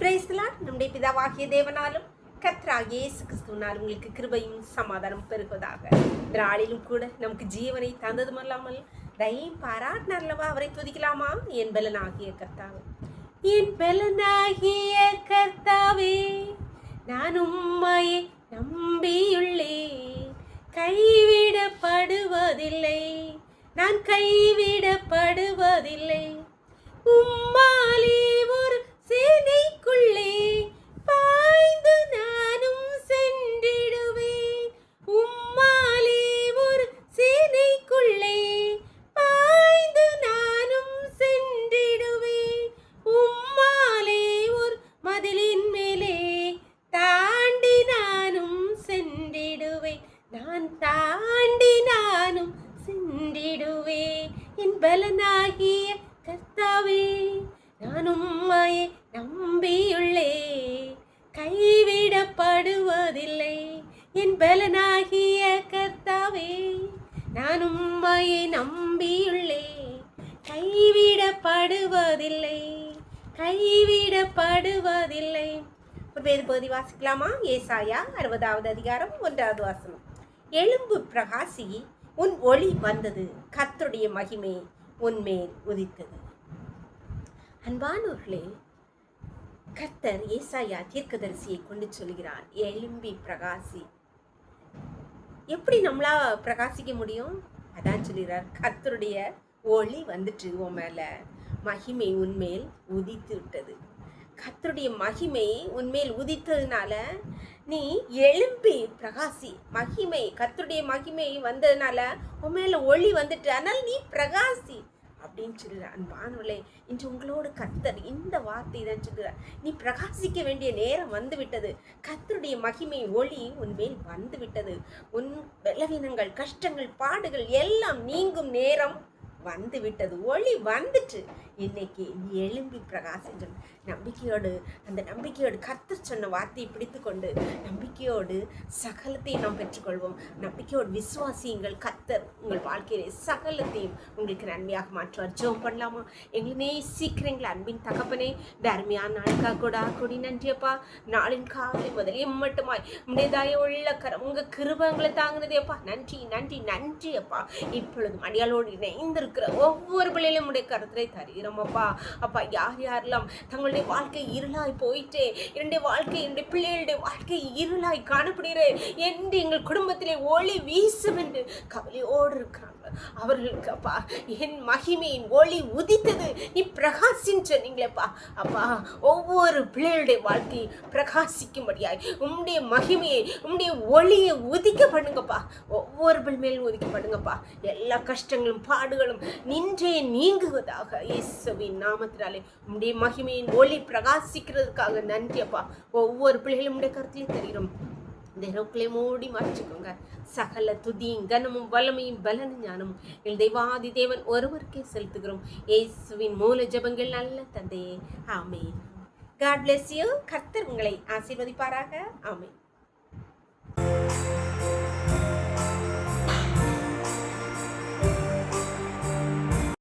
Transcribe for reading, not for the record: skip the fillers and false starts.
Praise the Lord. நம்முடைய பிதாவாகிய தேவனாலும் கர்த்தராகிய இயேசு கிறிஸ்துவினாலும் உங்களுக்கு கிருபையும் சமாதானம் பெருகுவதாக. இந்த நாளிலும் கூட நமக்கு ஜீவனை தந்ததுமல்லாமல் தயையும் பாராட்டினார்லவா அவரை துதிக்கலாமா? என் பலனாகிய கர்த்தாவே, என் பலனாகிய கர்த்தாவே, நான் உம்மையை நம்பியுள்ளேன். கைவிடப்படுவதில்லை, நான் கைவிடப்படுவதில்லை. உம்மாலே ஒரு சேனைக்குள்ளே பாய்ந்து நானும் சென்றிடுவேன். உம்மாலே ஒரு சேனைக்குள்ளே பாய்ந்து நானும் சென்றிடுவேன். உம்மாலே ஒரு மதிலின் மேலே தாண்டி நானும் சென்றிடுவேன். நான் தாண்டி நானும் சென்றிடுவேன். என் பலனாகிய கர்த்தாவே, நான் உம்மையை நம்பியுள்ளேன். கைவிடப்படுவதில்லை. என் பலனாகிய கர்த்தாவே, நான் உம்மையை நம்பியுள்ளேன். கைவிடப்படுவதில்லை, கைவிடப்படுவதில்லை. ஒரு வேத பகுதி வாசிக்கலாமா? ஏசாயா 60வது அதிகாரம் 1வது வசனம். எழும்பு பிரகாசி, உன் ஒளி வந்தது, கர்த்தருடைய மகிமை உன்மேல் உதித்தது. அன்பானோர்களே, கர்த்தர் ஏசாயா தீர்க்கதரிசியை கொண்டு சொல்கிறார், எழும்பி பிரகாசி. எப்படி நம்மளா பிரகாசிக்க முடியும்? அதான் சொல்கிறார், கர்த்தருடைய ஒளி வந்துட்டு உன் மேல, மகிமை உன்மேல் உதித்து விட்டது. கர்த்தருடைய மகிமை உன்மேல் உதித்ததுனால நீ எழும்பி பிரகாசி. மகிமை, கர்த்தருடைய மகிமை வந்ததுனால உன் மேல ஒளி வந்துட்டு, அதனால நீ பிரகாசி அப்படின்னு சொல்கிறார். அன்பானவர்களே, இன்று உங்களோடு கர்த்தர் இந்த வார்த்தை தான் சொல்கிறார். நீ பிரகாசிக்க வேண்டிய நேரம் வந்து விட்டது. கர்த்தருடைய மகிமை ஒளி உன்மேல் வந்து விட்டது. உன் பலவீனங்கள், கஷ்டங்கள், பாடுகள் எல்லாம் நீங்கும் நேரம் வந்து விட்டது. ஒளி வந்துட்டு. இன்னைக்கு நீ எழும்பி பிரகாசிச்சு நம்பிக்கையோடு, அந்த நம்பிக்கையோடு கர்த்தர் சொன்ன வார்த்தையை பிடித்து கொண்டு நம்பிக்கையோடு சகலத்தையும் நாம் பெற்றுக்கொள்வோம். நம்பிக்கையோடு விசுவாசியுங்கள். கர்த்தர் உங்கள் வாழ்க்கையிலே சகலத்தையும் உங்களுக்கு நன்மையாக மாற்றுவார். ஜெபம் பண்ணலாமா? எங்களை நேசிக்கிறீங்களா அன்பின் தகப்பனே? இந்த அருமையான நாளுக்காக கூட கொடி நன்றியப்பா. நாளின் காலை முதலே மட்டுமாய் உடைய உள்ள கரம், உங்க கிருபங்களை தாங்கினதேப்பா. நன்றி நன்றி நன்றி அப்பா. இப்பொழுது அடியாளோடு இணைந்திருக்கிற ஒவ்வொரு பிள்ளையிலும் உடைய கருத்தை தருகிறோம் அப்பா. அப்பா, யார் யாரெல்லாம் தங்களுடைய வாழ்க்கை இருளாய் போயிட்டே, என்னுடைய வாழ்க்கை, என்னுடைய பிள்ளைகளுடைய வாழ்க்கை இருளாய் காணப்படுகிற என்று எங்கள் குடும்பத்திலே ஒளி வீசும் என்று கவலையோடு இருக்கிறாங்க. அவர்களுக்கு அப்பா, என் மகிமையின் ஒளி உதித்தது, நீ பிரகாசின்னு சொன்னீங்களேப்பா. அப்பா, ஒவ்வொரு பிள்ளைகளுடைய வாழ்க்கை பிரகாசிக்கும்படியாய் உம்முடைய மகிமையை, உம்முடைய ஒளியை உதிக்க பண்ணுங்கப்பா. ஒவ்வொரு பிள் மேலும் உதிக்க பண்ணுங்கப்பா. எல்லா கஷ்டங்களும் பாடுகளும் நின்றே நீங்குவதாக இயேசுவின் நாமத்தினாலே. உம்முடைய மகிமையின் ஒளி பிரகாசிக்கிறதுக்காக நன்றி அப்பா. ஒவ்வொரு பிள்ளைகளும் உடைய கருத்திலையும் தெரிகிறோம். இந்த நோக்கிலே மூடி மறைச்சிக்கோங்க. சகல துதியும் கனமும் வல்லமையும் பலனும் ஞானமும் எங்கள் தெய்வாதி தேவன் ஒருவருக்கே செலுத்துகிறோம். இயேசுவின் மூல ஜெபங்கள் நல்ல தந்தையே, ஆமென். God bless you. கர்த்தர் உங்களை ஆசீர்வதிப்பாராக. ஆமென்.